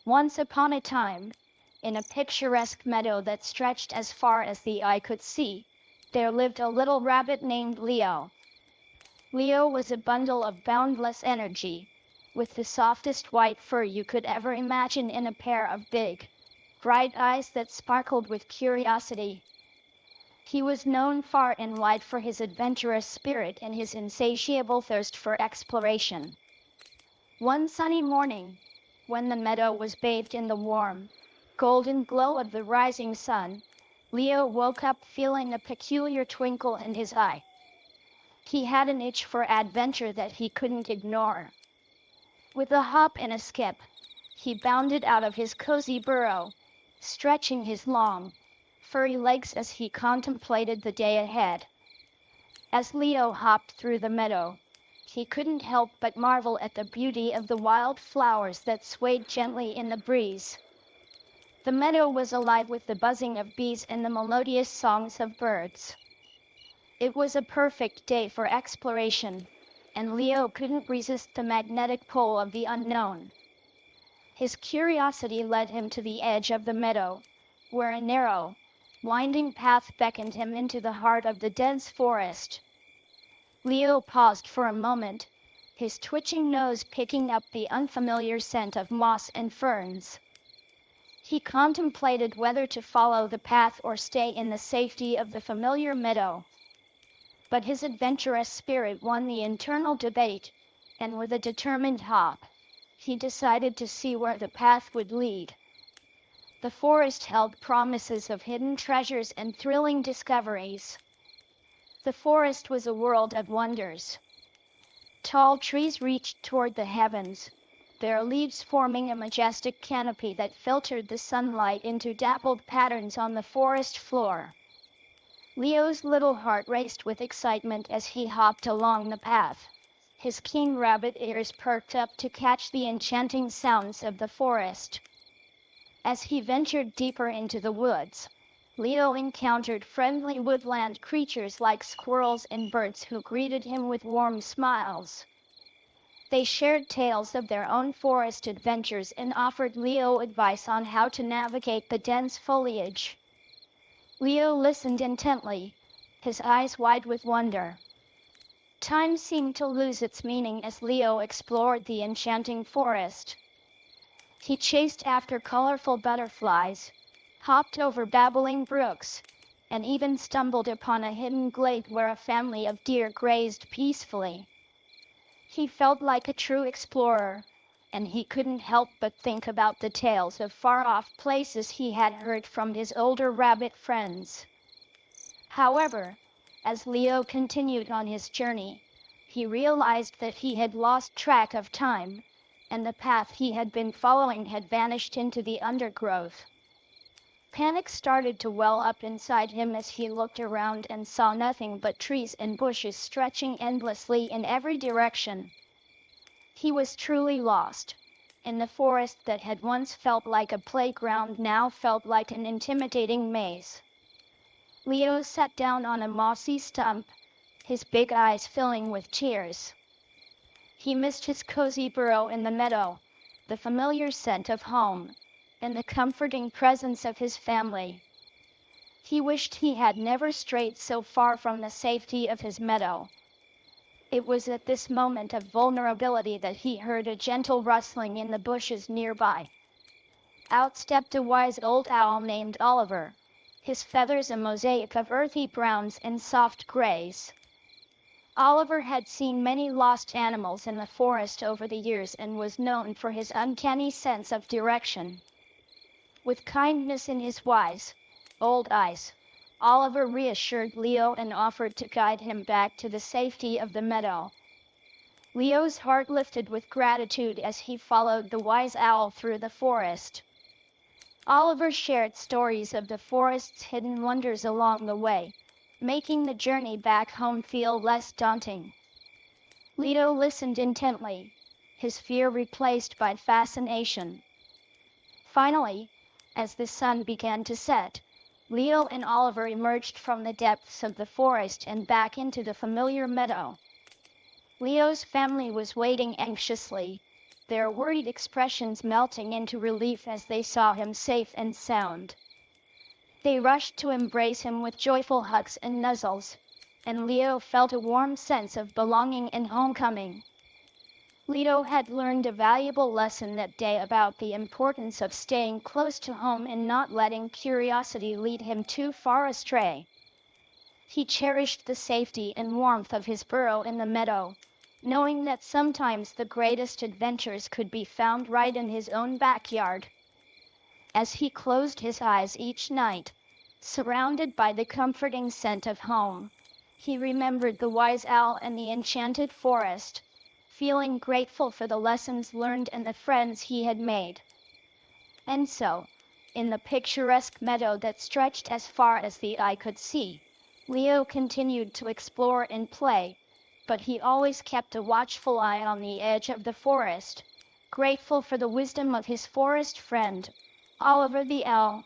Once upon a time, in a picturesque meadow that stretched as far as the eye could see, there lived a little rabbit named Leo. Leo was a bundle of boundless energy, with the softest white fur you could ever imagine in a pair of big, bright eyes that sparkled with curiosity. He was known far and wide for his adventurous spirit and his insatiable thirst for exploration. One sunny morning, when the meadow was bathed in the warm, golden glow of the rising sun, Leo woke up feeling a peculiar twinkle in his eye. He had an itch for adventure that he couldn't ignore. With a hop and a skip, he bounded out of his cozy burrow, stretching his long, furry legs as he contemplated the day ahead. As Leo hopped through the meadow, he couldn't help but marvel at the beauty of the wild flowers that swayed gently in the breeze. The meadow was alive with the buzzing of bees and the melodious songs of birds. It was a perfect day for exploration, and Leo couldn't resist the magnetic pull of the unknown. His curiosity led him to the edge of the meadow, where a narrow, winding path beckoned him into the heart of the dense forest. Leo paused for a moment, his twitching nose picking up the unfamiliar scent of moss and ferns. He contemplated whether to follow the path or stay in the safety of the familiar meadow. But his adventurous spirit won the internal debate, and with a determined hop, he decided to see where the path would lead. The forest held promises of hidden treasures and thrilling discoveries. The forest was a world of wonders. Tall trees reached toward the heavens, their leaves forming a majestic canopy that filtered the sunlight into dappled patterns on the forest floor. Leo's little heart raced with excitement as he hopped along the path, his keen rabbit ears perked up to catch the enchanting sounds of the forest. As he ventured deeper into the woods, Leo encountered friendly woodland creatures like squirrels and birds who greeted him with warm smiles. They shared tales of their own forest adventures and offered Leo advice on how to navigate the dense foliage. Leo listened intently, his eyes wide with wonder. Time seemed to lose its meaning as Leo explored the enchanting forest. He chased after colorful butterflies, hopped over babbling brooks, and even stumbled upon a hidden glade where a family of deer grazed peacefully. He felt like a true explorer, and he couldn't help but think about the tales of far-off places he had heard from his older rabbit friends. However, as Leo continued on his journey, he realized that he had lost track of time, and the path he had been following had vanished into the undergrowth. Panic started to well up inside him as he looked around and saw nothing but trees and bushes stretching endlessly in every direction. He was truly lost, and the forest that had once felt like a playground now felt like an intimidating maze. Leo sat down on a mossy stump, his big eyes filling with tears. He missed his cozy burrow in the meadow, the familiar scent of home, and the comforting presence of his family. He wished he had never strayed so far from the safety of his meadow. It was at this moment of vulnerability that he heard a gentle rustling in the bushes nearby. Out stepped a wise old owl named Oliver, his feathers a mosaic of earthy browns and soft grays. Oliver had seen many lost animals in the forest over the years and was known for his uncanny sense of direction. With kindness in his wise, old eyes, Oliver reassured Leo and offered to guide him back to the safety of the meadow. Leo's heart lifted with gratitude as he followed the wise owl through the forest. Oliver shared stories of the forest's hidden wonders along the way, making the journey back home feel less daunting. Leo listened intently, his fear replaced by fascination. Finally, as the sun began to set, Leo and Oliver emerged from the depths of the forest and back into the familiar meadow. Leo's family was waiting anxiously, their worried expressions melting into relief as they saw him safe and sound. They rushed to embrace him with joyful hugs and nuzzles, and Leo felt a warm sense of belonging and homecoming. Leo had learned a valuable lesson that day about the importance of staying close to home and not letting curiosity lead him too far astray. He cherished the safety and warmth of his burrow in the meadow, knowing that sometimes the greatest adventures could be found right in his own backyard. As he closed his eyes each night, surrounded by the comforting scent of home, he remembered the wise owl and the enchanted forest, feeling grateful for the lessons learned and the friends he had made. And so, in the picturesque meadow that stretched as far as the eye could see, Leo continued to explore and play, but he always kept a watchful eye on the edge of the forest, grateful for the wisdom of his forest friend, Oliver the Owl.